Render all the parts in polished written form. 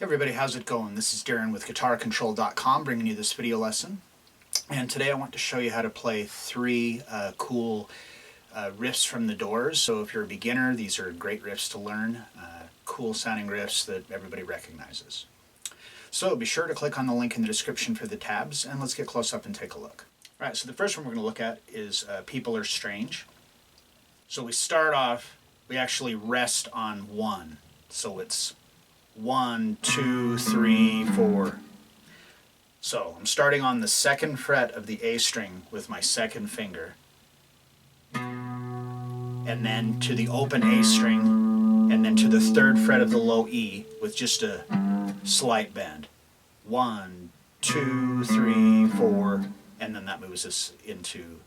Everybody, how's it going? This is Darrin with GuitarControl.com bringing you this video lesson. And today I want to show you how to play three cool riffs from the Doors. So if you're a beginner, these are great riffs to learn. Cool sounding riffs that everybody recognizes. So be sure to click on the link in the description for the tabs, and let's get close up and take a look. Alright, so the first one we're going to look at is People Are Strange. So we start off, we actually rest on 1. So it's 1, 2, 3, 4. So I'm starting on the 2nd fret of the A string with my 2nd finger, and then to the open A string, and then to the 3rd fret of the low E with just a slight bend. 1, 2, 3, 4, and then that moves us into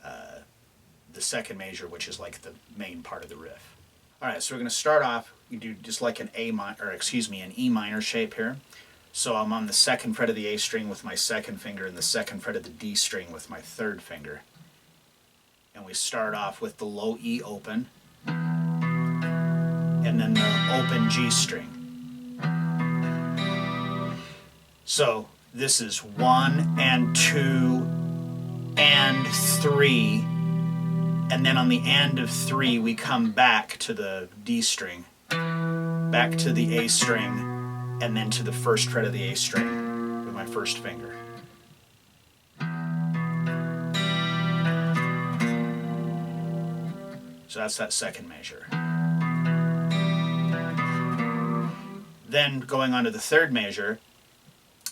the 2nd major, which is like the main part of the riff. Alright, so we're going to start off, you do just like an an E minor shape here. So I'm on the 2nd fret of the A string with my 2nd finger and the 2nd fret of the D string with my 3rd finger. And we start off with the low E open, and then the open G string. So this is 1 and 2 and 3. And then on the end of 3, we come back to the D string, back to the A string, and then to the 1st fret of the A string with my 1st finger. So that's that 2nd measure. Then going on to the 3rd measure,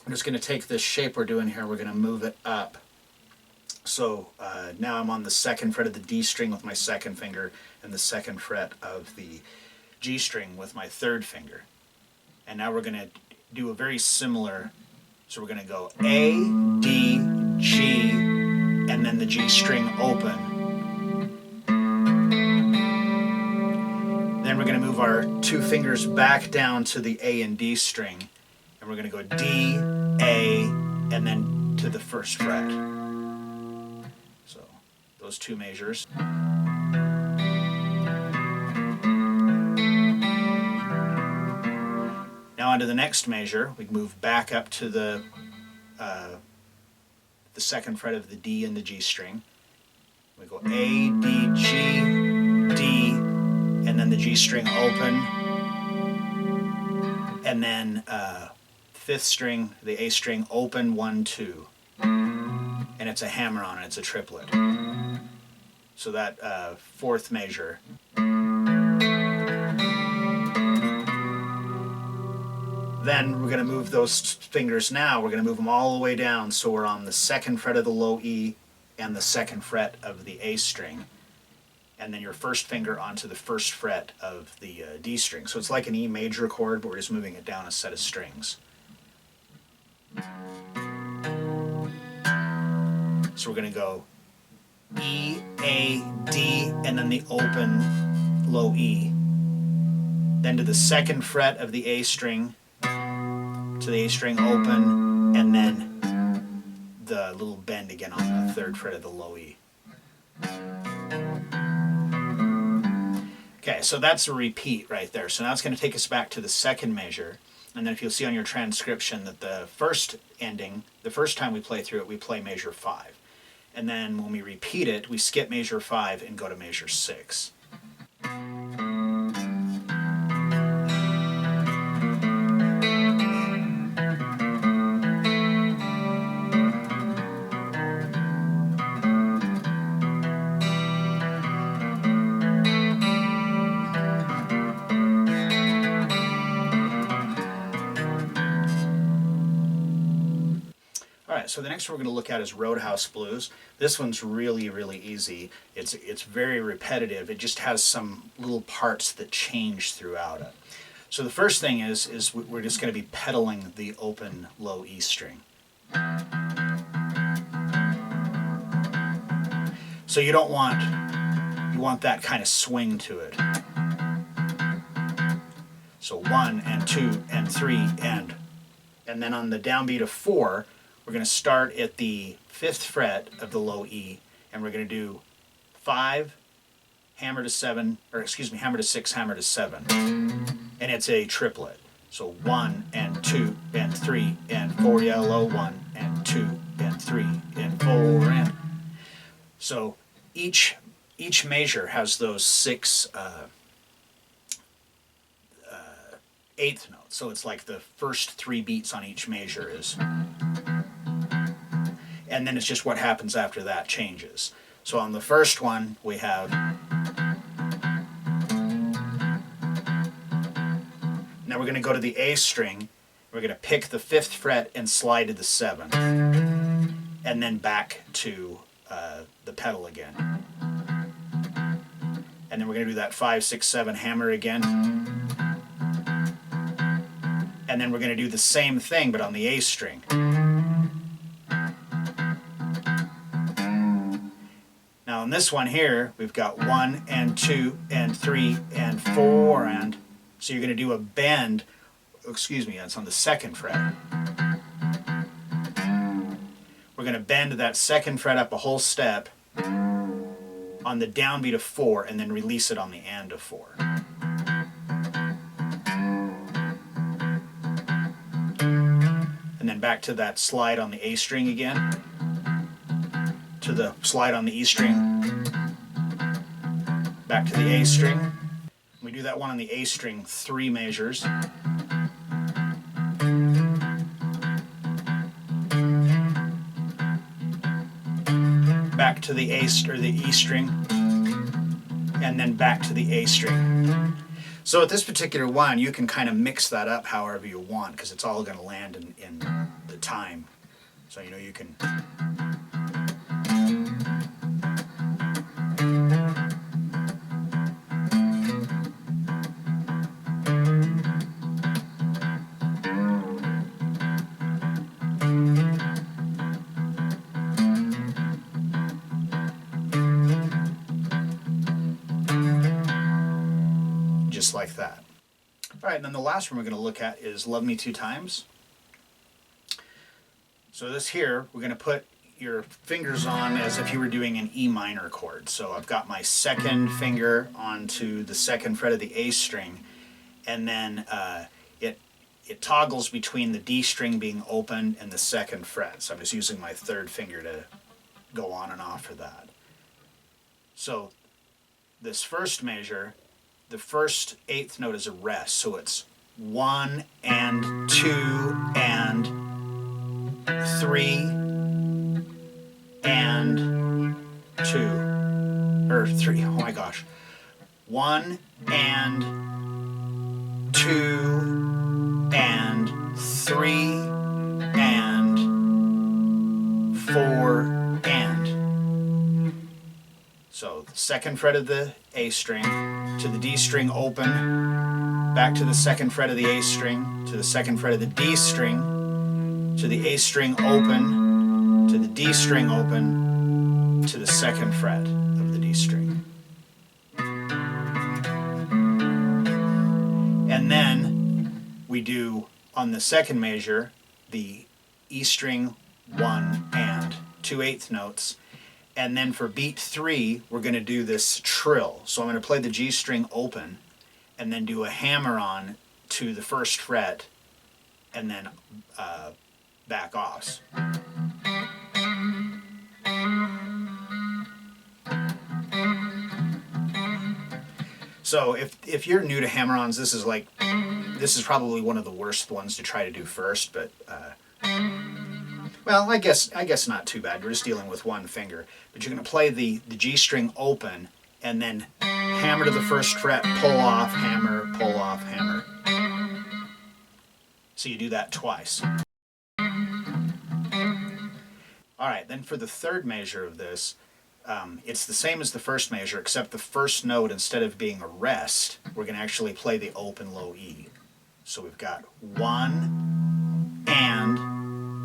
I'm just going to take this shape we're doing here, we're going to move it up. So now I'm on the 2nd fret of the D string with my 2nd finger and the 2nd fret of the G string with my 3rd finger. And now we're going to do a very similar, so we're going to go A, D, G, and then the G string open. Then we're going to move our 2 fingers back down to the A and D string, and we're going to go D, A, and then to the 1st fret. So those 2 measures. Now onto the next measure, we move back up to the 2nd fret of the D and the G string. We go A, D, G, D, and then the G string open, and then 5th string, the A string open, 1, 2. And it's a hammer on it, it's a triplet. So that 4th measure. Then we're going to move those fingers now, we're going to move them all the way down, so we're on the 2nd fret of the low E and the 2nd fret of the A string, and then your 1st finger onto the 1st fret of the D string. So it's like an E major chord, but we're just moving it down a set of strings. So we're going to go E, A, D, and then the open low E. Then to the 2nd fret of the A string, to the A string open, and then the little bend again on the 3rd fret of the low E. Okay, so that's a repeat right there. So now it's going to take us back to the 2nd measure. And then if you'll see on your transcription that the first ending, the first time we play through it, we play measure 5. And then when we repeat it, we skip measure 5 and go to measure 6. Alright, so the next one we're going to look at is Roadhouse Blues. This one's really, really easy. It's very repetitive. It just has some little parts that change throughout it. So the first thing is we're just going to be pedaling the open low E string. So you want that kind of swing to it. So 1 and 2 and 3 and then on the downbeat of 4, we're going to start at the 5th fret of the low E, and we're going to do 5, hammer to 7, or excuse me, hammer to 6, hammer to 7. And it's a triplet. So 1 and 2 and 3 and 4 yellow, 1 and 2 and 3 and 4 and... So each measure has those 6 eighth notes. So it's like the first 3 beats on each measure is... And then it's just what happens after that changes. So on the first one we have... Now we're going to go to the A string. We're going to pick the 5th fret and slide to the 7th. And then back to the pedal again. And then we're going to do that 5, 6, 7 hammer again. And then we're going to do the same thing but on the A string. Now on this one here, we've got 1 and 2 and 3 and 4 and... So you're going to do a bend, excuse me, that's on the 2nd fret. We're going to bend that 2nd fret up a whole step on the downbeat of 4 and then release it on the and of 4. And then back to that slide on the A string again, to the slide on the E string, back to the A string. We do that one on the A string 3 measures. Back to the A or the E string, and then back to the A string. So at this particular one, you can kind of mix that up however you want because it's all going to land in the time. So you know you can. Just like that. All right, and then the last one we're going to look at is Love Me 2 Times. So this here, we're going to put your fingers on as if you were doing an E minor chord. So I've got my 2nd finger onto the 2nd fret of the A string, and then it toggles between the D string being open and the 2nd fret. So I'm just using my 3rd finger to go on and off for that. So this first measure, the first 8th note is a rest, so it's 1 and 2 and 3 and 2, or 3, oh my gosh, 1 and 2 and 3 and 4 and. So the 2nd fret of the A string to the D string open, back to the 2nd fret of the A string, to the 2nd fret of the D string, to the A string open, to the D string open, to the 2nd fret of the D string. And then we do, on the 2nd measure, the E string 1 and 2 8th notes. And then for beat 3, we're going to do this trill. So I'm going to play the G string open and then do a hammer on to the 1st fret and then back off. So if you're new to hammer-ons, this is probably one of the worst ones to try to do first, but well, I guess not too bad. We're just dealing with one finger. But you're going to play the G string open and then hammer to the 1st fret, pull off, hammer, pull off, hammer. So you do that twice. All right, then for the 3rd measure of this, it's the same as the 1st measure, except the 1st note, instead of being a rest, we're going to actually play the open low E. So we've got 1 and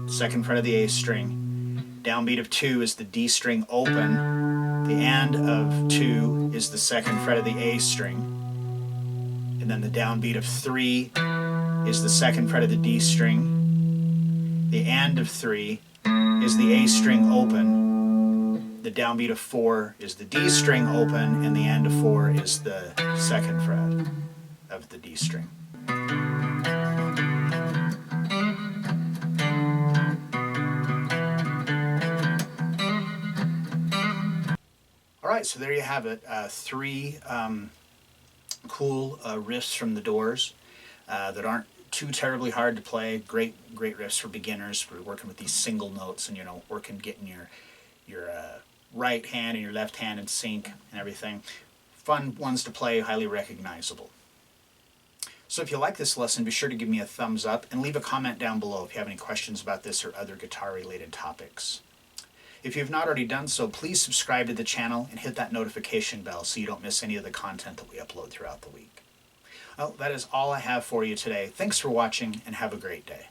2nd fret of the A string. Downbeat of 2 is the D string open. The and of 2 is the 2nd fret of the A string. And then the downbeat of 3 is the 2nd fret of the D string. The and of 3 is the A string open. The downbeat of 4 is the D string open, and the and of 4 is the 2nd fret of the D string. right, so there you have it. Three cool riffs from the Doors that aren't too terribly hard to play. Great riffs for beginners. We're working with these single notes and, you know, getting your right hand and your left hand in sync and everything. Fun ones to play, highly recognizable. So if you like this lesson, be sure to give me a thumbs up and leave a comment down below if you have any questions about this or other guitar-related topics. If you've not already done so, please subscribe to the channel and hit that notification bell so you don't miss any of the content that we upload throughout the week. Well, that is all I have for you today. Thanks for watching and have a great day.